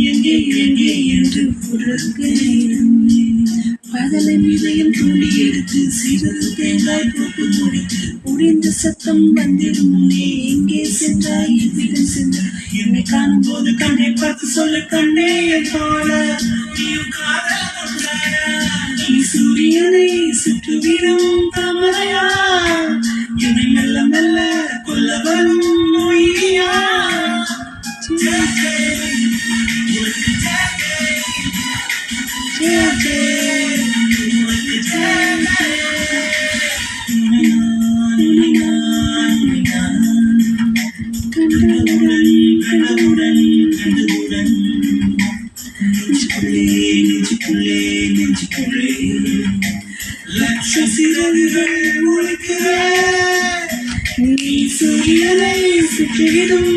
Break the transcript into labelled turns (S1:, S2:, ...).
S1: எங்கே எங்கே என்று பகலை இதயம் தூண்டி எடுத்து சிறிது தேங்காய் போட்டு முடித்து முடிந்த சத்தம் வந்திடும் முன்னே எங்கே சென்றாய் எவ்விடம் சென்றாய் என்னை காணும் போது கண்ணை பார்த்து சொல்ல கண்ணே என் போல நீ சூரியனை சுற்றுவிடும் தாமரையா என்னை மெல்ல மெல்ல கொல்ல வரும் மொழியா சூரியனை சுற்றிடும்